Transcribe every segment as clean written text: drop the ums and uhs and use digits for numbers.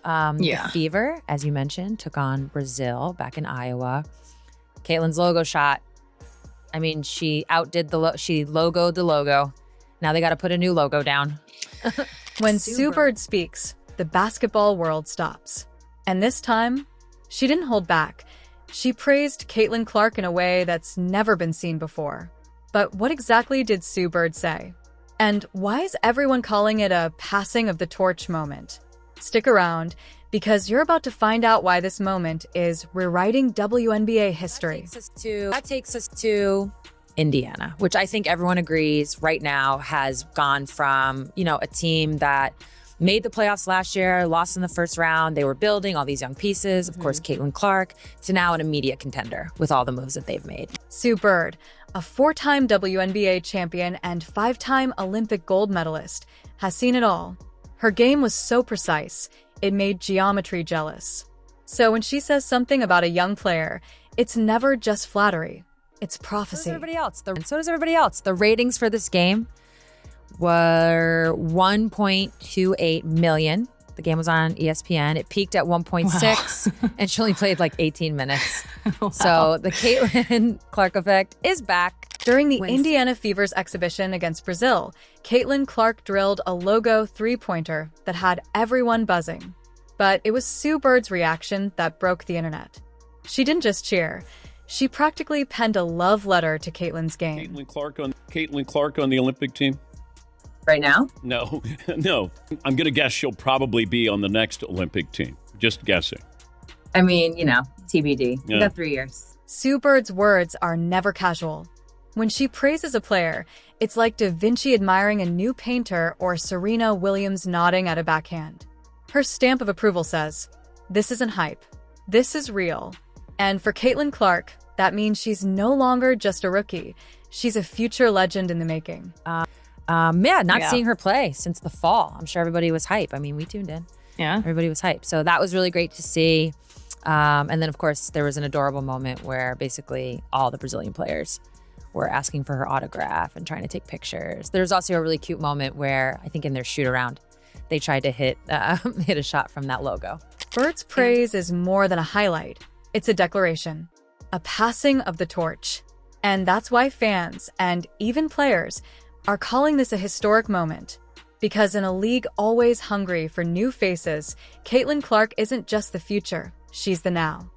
The Fever, as you mentioned, took on Brazil back in Iowa. Caitlin's logo shot. I mean, she outdid she logoed the logo. Now they got to put a new logo down. When Sue Bird speaks, the basketball world stops. And this time, she didn't hold back. She praised Caitlin Clark in a way that's never been seen before. But what exactly did Sue Bird say? And why is everyone calling it a passing of the torch moment? Stick around, because you're about to find out why this moment is rewriting WNBA history. That takes us to Indiana, which I think everyone agrees right now has gone from, a team that made the playoffs last year, lost in the first round. They were building all these young pieces, of course, Caitlin Clark, to now an immediate contender with all the moves that they've made. Sue Bird, a 4-time WNBA champion and 5-time Olympic gold medalist, has seen it all. Her game was so precise, it made geometry jealous. So when she says something about a young player, it's never just flattery. It's prophecy. So does everybody else. The ratings for this game were 1.28 million. The game was on ESPN. It peaked at 1.6, and she only played like 18 minutes. Wow. So the Caitlin Clark effect is back. During the Indiana Fever's exhibition against Brazil, Caitlin Clark drilled a logo three-pointer that had everyone buzzing. But it was Sue Bird's reaction that broke the internet. She didn't just cheer. She practically penned a love letter to Caitlin's game. Caitlin Clark on the Olympic team? Right now? No. I'm going to guess she'll probably be on the next Olympic team. Just guessing. I mean, TBD. We got 3 years. Sue Bird's words are never casual. When she praises a player, it's like Da Vinci admiring a new painter or Serena Williams nodding at a backhand. Her stamp of approval says, "This isn't hype. This is real." And for Caitlin Clark, that means she's no longer just a rookie. She's a future legend in the making. Seeing her play since the fall. I'm sure everybody was hype. I mean, we tuned in. Yeah. Everybody was hype. So that was really great to see. And then, of course, there was an adorable moment where basically all the Brazilian players were asking for her autograph and trying to take pictures. There's also a really cute moment where I think in their shoot around, they tried to hit a shot from that logo. Bird's praise is more than a highlight. It's a declaration, a passing of the torch. And that's why fans and even players are calling this a historic moment. Because in a league always hungry for new faces, Caitlin Clark isn't just the future, she's the now.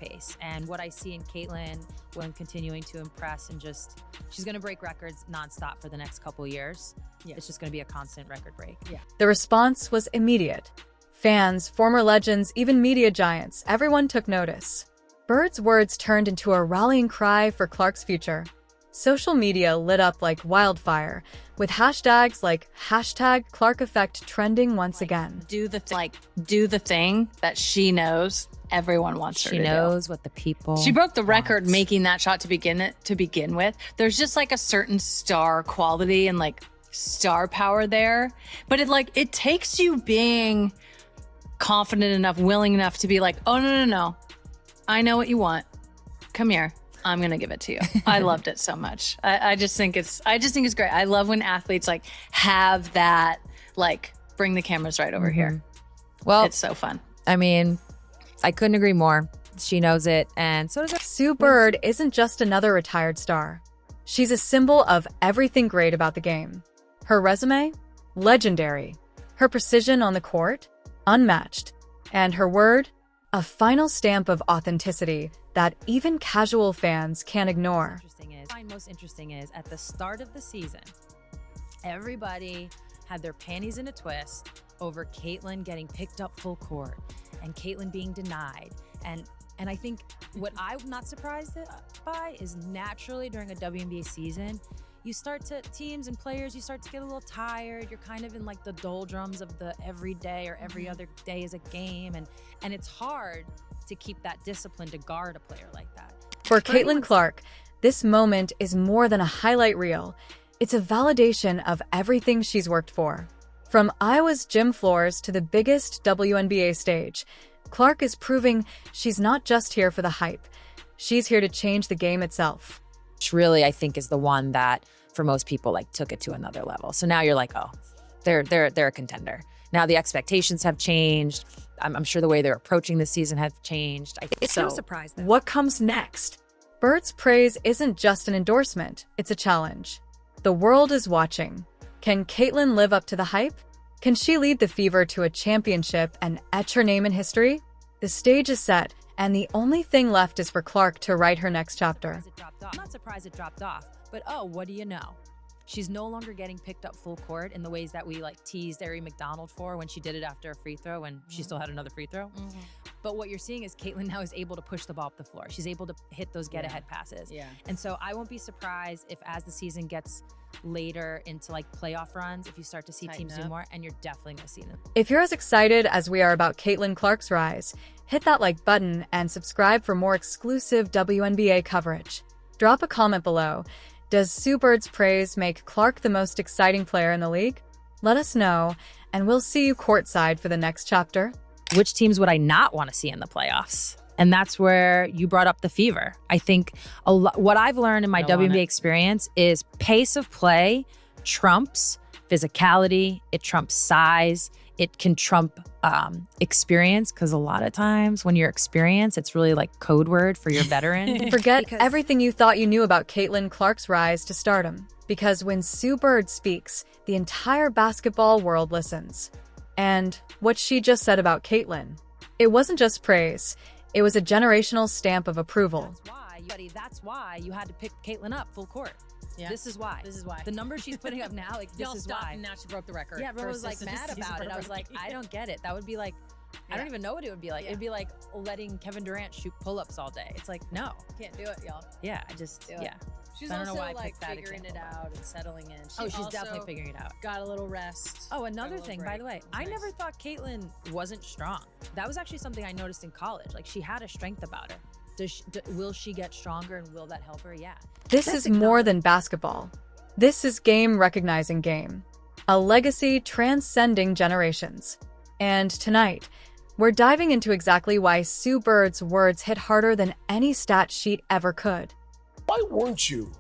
Pace. And what I see in Caitlin when continuing to impress and she's going to break records nonstop for the next couple years. Yeah. It's just going to be a constant record break. Yeah. The response was immediate. Fans, former legends, even media giants, everyone took notice. Bird's words turned into a rallying cry for Clark's future. Social media lit up like wildfire, with hashtags like #ClarkEffect trending once again. Do the thing that she knows everyone wants her to do. She knows what the people She broke the record making that shot to begin with. There's just like a certain star quality and like star power there. But it takes you being confident enough, willing enough to be like, oh, no. I know what you want. Come here. I'm going to give it to you. I loved it so much. I just think it's great. I love when athletes have that, bring the cameras right over here. Well, it's so fun. I mean, I couldn't agree more. She knows it. And so does Sue Bird isn't just another retired star. She's a symbol of everything great about the game. Her resume? Legendary. Her precision on the court? Unmatched. And her word? A final stamp of authenticity that even casual fans can't ignore. What I find most interesting is at the start of the season, everybody had their panties in a twist over Caitlin getting picked up full court and Caitlin being denied. And I think what I'm not surprised by is naturally during a WNBA season, teams and players, you start to get a little tired. You're kind of in the doldrums of the every day or every other day is a game. And it's hard to keep that discipline to guard a player like that. For Caitlin Clark, this moment is more than a highlight reel. It's a validation of everything she's worked for. From Iowa's gym floors to the biggest WNBA stage, Clark is proving she's not just here for the hype. She's here to change the game itself. Which really, I think, is the one that, for most people, took it to another level. So now you're like, oh, they're a contender. Now the expectations have changed. I'm sure the way they're approaching this season have changed. It's no surprise, though. What comes next? Bird's praise isn't just an endorsement, it's a challenge. The world is watching. Can Caitlyn live up to the hype? Can she lead the Fever to a championship and etch her name in history? The stage is set, and the only thing left is for Clark to write her next chapter. I'm not surprised it dropped off, but oh, what do you know? She's no longer getting picked up full court in the ways that we teased Ari McDonald for when she did it after a free throw when she still had another free throw. But what you're seeing is Caitlyn now is able to push the ball up the floor. She's able to hit those get-ahead passes. And so I won't be surprised if as the season gets later into playoff runs, if you start to see teams do more, and you're definitely going to see them. If you're as excited as we are about Caitlyn Clark's rise, hit that like button and subscribe for more exclusive WNBA coverage. Drop a comment below. Does Sue Bird's praise make Clark the most exciting player in the league? Let us know, and we'll see you courtside for the next chapter. Which teams would I not want to see in the playoffs? And that's where you brought up the Fever. I think what I've learned in my WNBA experience is pace of play trumps physicality, it trumps size, it can trump experience, because a lot of times when you're experienced, it's really code word for your veteran. Forget everything you thought you knew about Caitlyn Clark's rise to stardom, because when Sue Bird speaks, the entire basketball world listens. And what she just said about Caitlyn, it wasn't just praise, it was a generational stamp of approval. That's why you had to pick Caitlyn up full court. Yeah. This is why. The numbers she's putting up now, this is why. And now she broke the record. Yeah, everyone was mad about it. I was I don't get it. That would be I don't even know what it would be like. It'd be like letting Kevin Durant shoot pull-ups all day. It's no. Can't do it, y'all. Yeah, I just, yeah. She's also figuring it out and settling in. She's definitely figuring it out. Got a little rest. Oh, another thing, by the way, I never thought Caitlyn wasn't strong. That was actually something I noticed in college. She had a strength about her. Will she get stronger, and will that help her? Yeah. This is more than basketball. This is game recognizing game. A legacy transcending generations. And tonight, we're diving into exactly why Sue Bird's words hit harder than any stat sheet ever could. Why weren't you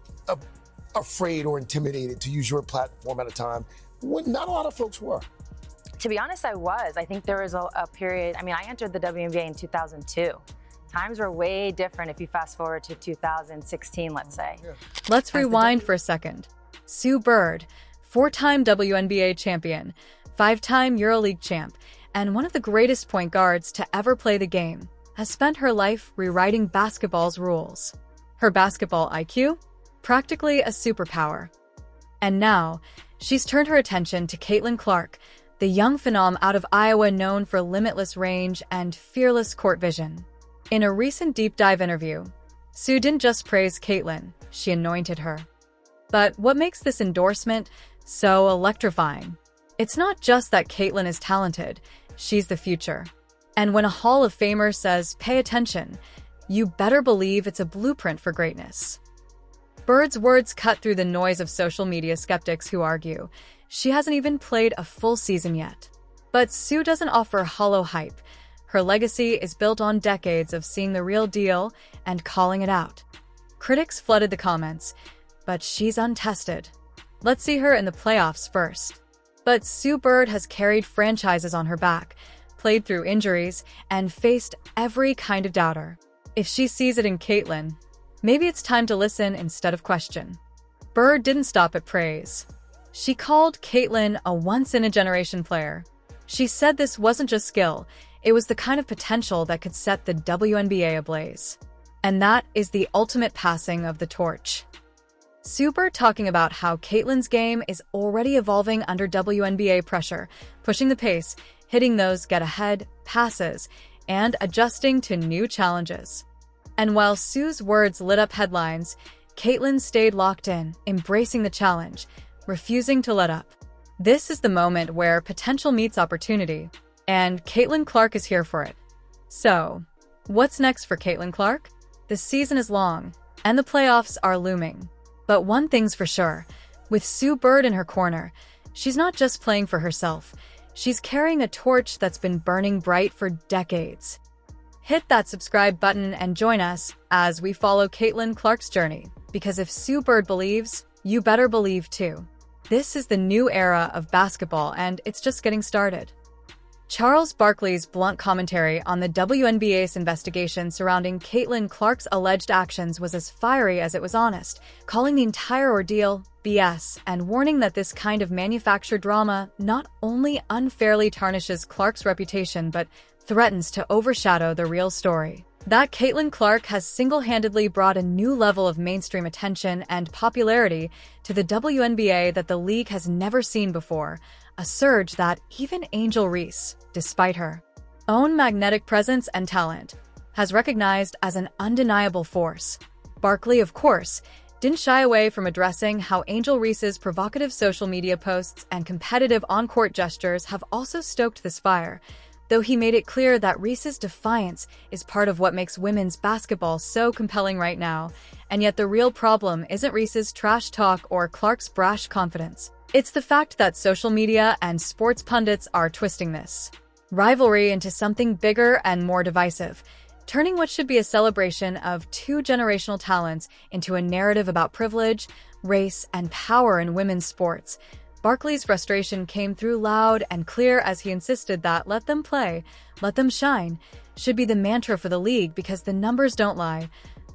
afraid or intimidated to use your platform at a time when not a lot of folks were? To be honest, I was. I think there was a period, I entered the WNBA in 2002. Times were way different if you fast forward to 2016, let's say. Let's rewind for a second. Sue Bird, 4-time WNBA champion, 5-time EuroLeague champ, and one of the greatest point guards to ever play the game, has spent her life rewriting basketball's rules. Her basketball IQ? Practically a superpower. And now, she's turned her attention to Caitlyn Clark, the young phenom out of Iowa known for limitless range and fearless court vision. In a recent deep dive interview, Sue didn't just praise Caitlyn, she anointed her. But what makes this endorsement so electrifying? It's not just that Caitlyn is talented, she's the future. And when a Hall of Famer says, pay attention, you better believe it's a blueprint for greatness. Bird's words cut through the noise of social media skeptics who argue she hasn't even played a full season yet. But Sue doesn't offer hollow hype. Her legacy is built on decades of seeing the real deal and calling it out. Critics flooded the comments, but she's untested. Let's see her in the playoffs first. But Sue Bird has carried franchises on her back, played through injuries, and faced every kind of doubter. If she sees it in Caitlyn, maybe it's time to listen instead of question. Bird didn't stop at praise. She called Caitlyn a once-in-a-generation player. She said this wasn't just skill, it was the kind of potential that could set the WNBA ablaze. And that is the ultimate passing of the torch. Sue Bird talking about how Caitlyn's game is already evolving under WNBA pressure, pushing the pace, hitting those get-ahead passes, and adjusting to new challenges. And while Sue's words lit up headlines, Caitlyn stayed locked in, embracing the challenge, refusing to let up. This is the moment where potential meets opportunity, and Caitlyn Clark is here for it. So, what's next for Caitlyn Clark? The season is long, and the playoffs are looming. But one thing's for sure, with Sue Bird in her corner, she's not just playing for herself, she's carrying a torch that's been burning bright for decades. Hit that subscribe button and join us as we follow Caitlyn Clark's journey, because if Sue Bird believes, you better believe too. This is the new era of basketball, and it's just getting started. Charles Barkley's blunt commentary on the WNBA's investigation surrounding Caitlin Clark's alleged actions was as fiery as it was honest, calling the entire ordeal BS and warning that this kind of manufactured drama not only unfairly tarnishes Clark's reputation but threatens to overshadow the real story. That Caitlin Clark has single-handedly brought a new level of mainstream attention and popularity to the WNBA that the league has never seen before, a surge that even Angel Reese, despite her own magnetic presence and talent, has recognized as an undeniable force. Barkley, of course, didn't shy away from addressing how Angel Reese's provocative social media posts and competitive on-court gestures have also stoked this fire, though he made it clear that Reese's defiance is part of what makes women's basketball so compelling right now, and yet the real problem isn't Reese's trash talk or Clark's brash confidence. It's the fact that social media and sports pundits are twisting this rivalry into something bigger and more divisive, turning what should be a celebration of two generational talents into a narrative about privilege, race, and power in women's sports. Barkley's frustration came through loud and clear as he insisted that "let them play, let them shine" should be the mantra for the league because the numbers don't lie.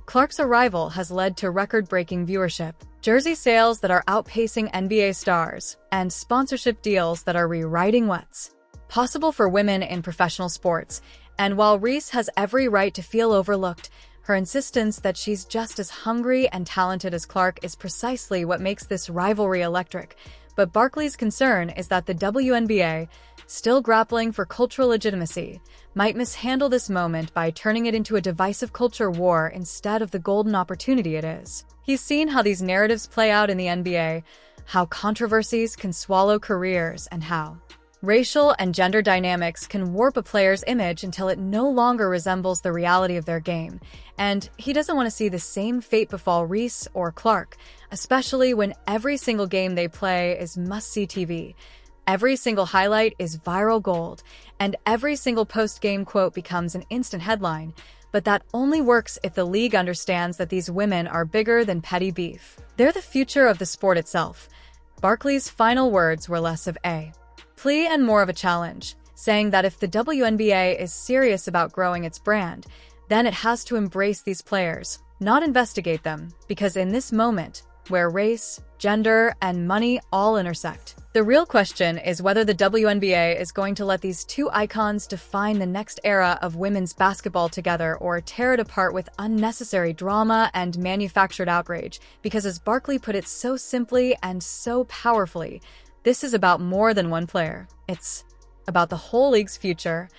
Clark's arrival has led to record-breaking viewership, jersey sales that are outpacing NBA stars, and sponsorship deals that are rewriting what's possible for women in professional sports. And while Reese has every right to feel overlooked, her insistence that she's just as hungry and talented as Clark is precisely what makes this rivalry electric. But Barkley's concern is that the WNBA, still grappling for cultural legitimacy, might mishandle this moment by turning it into a divisive culture war instead of the golden opportunity it is. He's seen how these narratives play out in the NBA, how controversies can swallow careers, and how racial and gender dynamics can warp a player's image until it no longer resembles the reality of their game. And he doesn't want to see the same fate befall Reese or Clark, especially when every single game they play is must-see TV. Every single highlight is viral gold, and every single post-game quote becomes an instant headline. But that only works if the league understands that these women are bigger than petty beef. They're the future of the sport itself. Barkley's final words were less of a plea and more of a challenge, saying that if the WNBA is serious about growing its brand, then it has to embrace these players, not investigate them, because in this moment, where race, gender, and money all intersect, the real question is whether the WNBA is going to let these two icons define the next era of women's basketball together or tear it apart with unnecessary drama and manufactured outrage, because as Barkley put it so simply and so powerfully, this is about more than one player. It's about the whole league's future,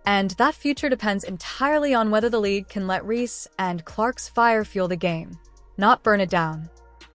and that future depends entirely on whether the league can let Reese and Clark's fire fuel the game, not burn it down.